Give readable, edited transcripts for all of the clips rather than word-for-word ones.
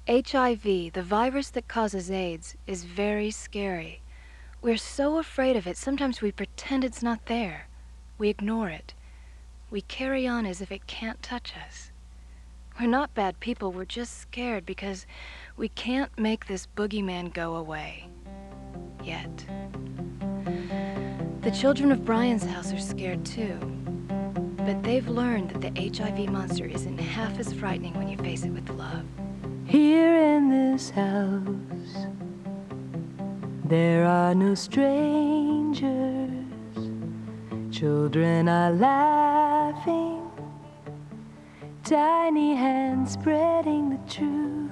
HIV, the virus that causes AIDS, is very scary. We're so afraid of it, sometimes we pretend it's not there. We ignore it. We carry on as if it can't touch us. We're not bad people, we're just scared because we can't make this boogeyman go away. Yet. The children of Bryan's house are scared too. But they've learned that the HIV monster isn't half as frightening when you face it with love. Here in this house, there are no strangers. Children are laughing, tiny hands spreading the truth.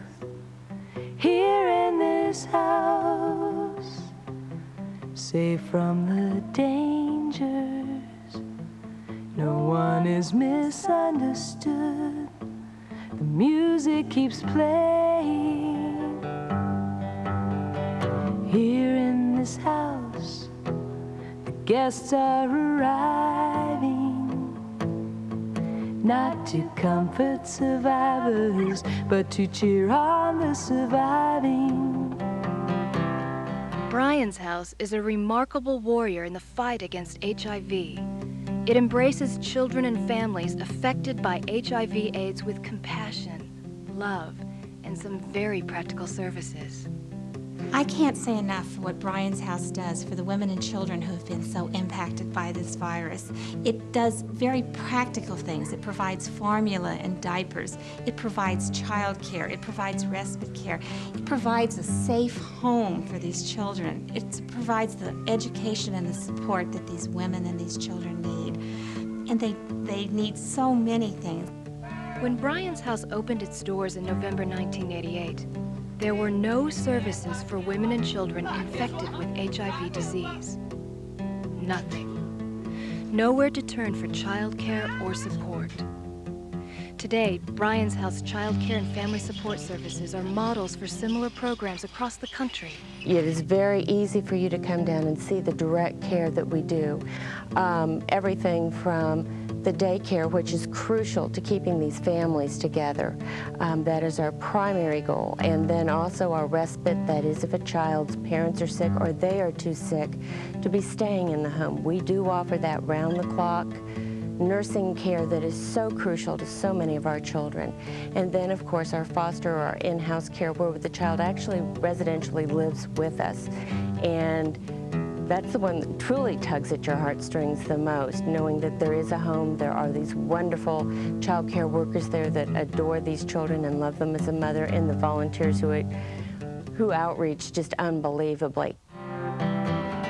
Here in this house, safe from the dangers, no one is misunderstood. The music keeps playing. Here in this house, the guests are arriving, not to comfort survivors, but to cheer on the surviving. Bryan's house is a remarkable warrior in the fight against HIV. It embraces children and families affected by HIV/AIDS with compassion, love, and some very practical services. I can't say enough for what Bryan's house does for the women and children who have been so impacted by this virus. It does very practical things. It provides formula and diapers. It provides child care. It provides respite care. It provides a safe home for these children. It provides the education and the support that these women and these children need. And they need so many things. When Bryan's house opened its doors in November 1988, there were no services for women and children infected with HIV disease. Nothing. Nowhere to turn for child care or support. Today, Bryan's House Child Care and Family Support Services are models for similar programs across the country. It is very easy for you to come down and see the direct care that we do. Everything from the daycare, which is crucial to keeping these families together. That is our primary goal. And then also our respite, that is if a child's parents are sick or they are too sick to be staying in the home. We do offer that round-the-clock nursing care that is so crucial to so many of our children. And then, of course, our foster or our in-house care where the child actually residentially lives with us. And that's the one that truly tugs at your heartstrings the most, knowing that there is a home, there are these wonderful child care workers there that adore these children and love them as a mother, and the volunteers who outreach just unbelievably.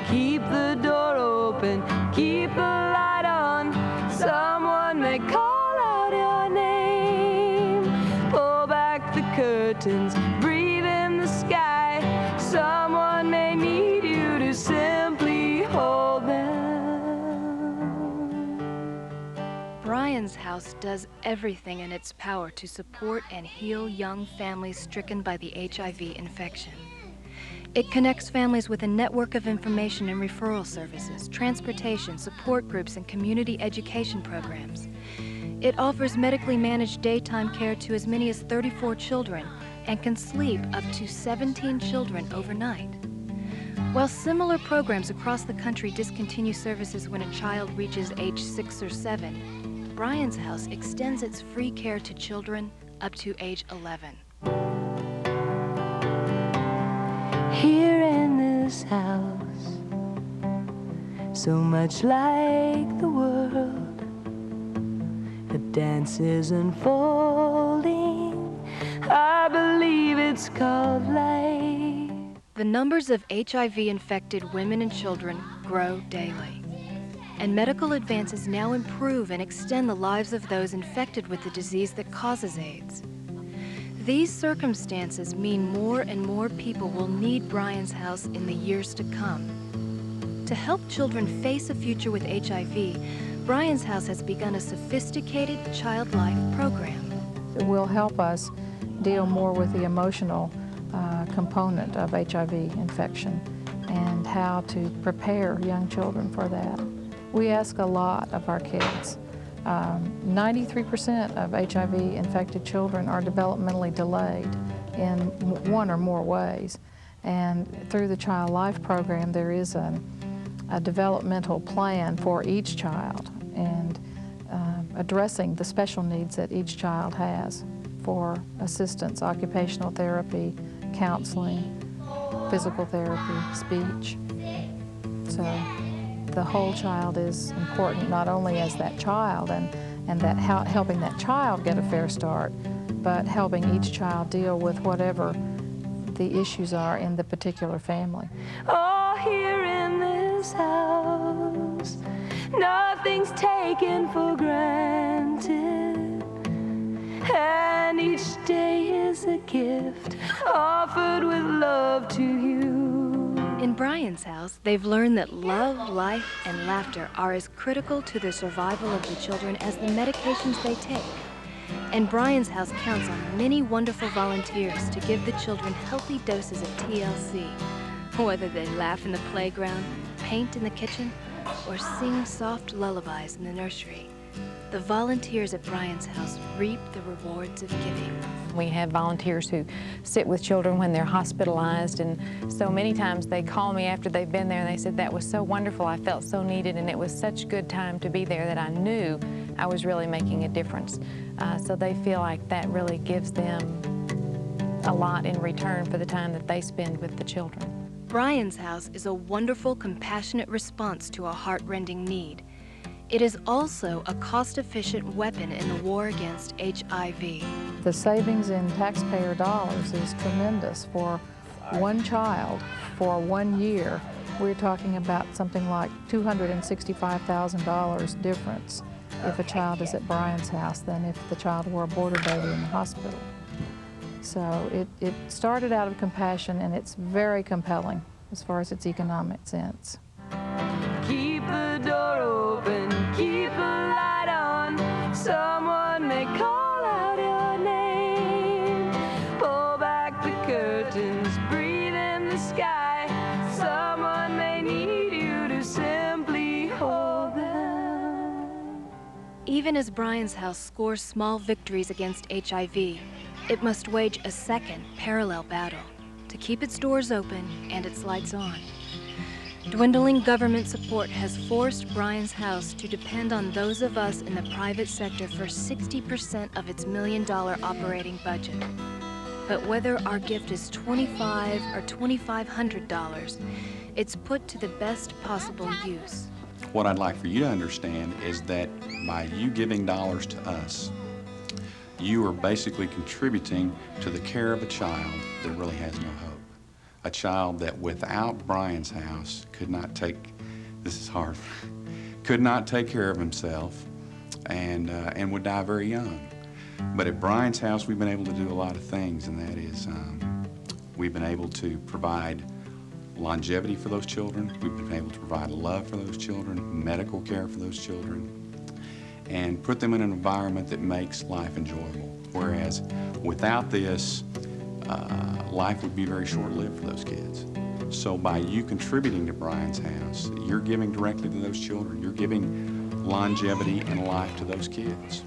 Keep the door open, keep the light on, someone may call out your name. Pull back the curtains, breathe in the sky, someone may need you to simply hold them. Bryan's house does everything in its power to support and heal young families stricken by the HIV infection. It connects families with a network of information and referral services, transportation, support groups, and community education programs. It offers medically managed daytime care to as many as 34 children and can sleep up to 17 children overnight. While similar programs across the country discontinue services when a child reaches age 6 or 7, Bryan's house extends its free care to children up to age 11. Here in this house, so much like the world, a dance is unfolding. I believe it's called life. The numbers of HIV-infected women and children grow daily, and medical advances now improve and extend the lives of those infected with the disease that causes AIDS. These circumstances mean more and more people will need Bryan's house in the years to come. To help children face a future with HIV, Bryan's house has begun a sophisticated childlike program. It will help us deal more with the emotional component of HIV infection and how to prepare young children for that. We ask a lot of our kids. 93% of HIV-infected children are developmentally delayed. in one or more ways. And through the Child Life program, there is a developmental plan for each child, and addressing the special needs that each child has for assistance, occupational therapy, counseling, physical therapy, speech. So the whole child is important, not only as that child and that helping that child get a fair start, but helping each child deal with whatever the issues are in the particular family. Oh, here in this house, nothing's taken for granted, and each day is a gift offered with love to you. In Bryan's house, they've learned that love, life, and laughter are as critical to the survival of the children as the medications they take. And Bryan's house counts on many wonderful volunteers to give the children healthy doses of TLC, whether they laugh in the playground, paint in the kitchen, or sing soft lullabies in the nursery. The volunteers at Bryan's house reap the rewards of giving. We have volunteers who sit with children when they're hospitalized, and so many times they call me after they've been there and they said, that was so wonderful, I felt so needed, and it was such a good time to be there that I knew I was really making a difference. So they feel like that really gives them a lot in return for the time that they spend with the children. Bryan's house is a wonderful, compassionate response to a heart-rending need. It is also a cost-efficient weapon in the war against HIV. The savings in taxpayer dollars is tremendous. For one child, for 1 year, we're talking about something like $265,000 difference if a child is at Bryan's house than if the child were a border baby in the hospital. So it started out of compassion, and it's very compelling as far as its economic sense. Keep the door open, keep the light on, someone may call out your name. Pull back the curtains, breathe in the sky, someone may need you to simply hold them. Even as Bryan's house scores small victories against HIV, it must wage a second parallel battle to keep its doors open and its lights on. Dwindling government support has forced Bryan's house to depend on those of us in the private sector for 60% of its $1 million operating budget. But whether our gift is $25 or $2,500, it's put to the best possible use. What I'd like for you to understand is that by you giving dollars to us, you are basically contributing to the care of a child that really has no hope. A child that without Bryan's house could not take, this is hard, could not take care of himself and would die very young. But at Bryan's house, we've been able to do a lot of things, and that is we've been able to provide longevity for those children. We've been able to provide love for those children, medical care for those children, and put them in an environment that makes life enjoyable. Whereas without this, life would be very short-lived for those kids. So by you contributing to Bryan's house, you're giving directly to those children. You're giving longevity and life to those kids.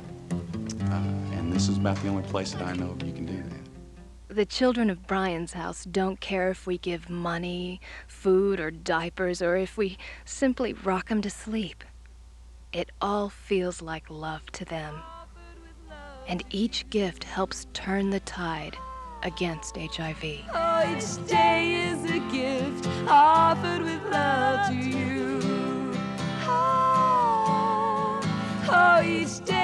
And this is about the only place that I know of you can do that. The children of Bryan's house don't care if we give money, food, or diapers, or if we simply rock them to sleep. It all feels like love to them. And each gift helps turn the tide against HIV. Oh, each day is a gift offered with love to you. Oh, each day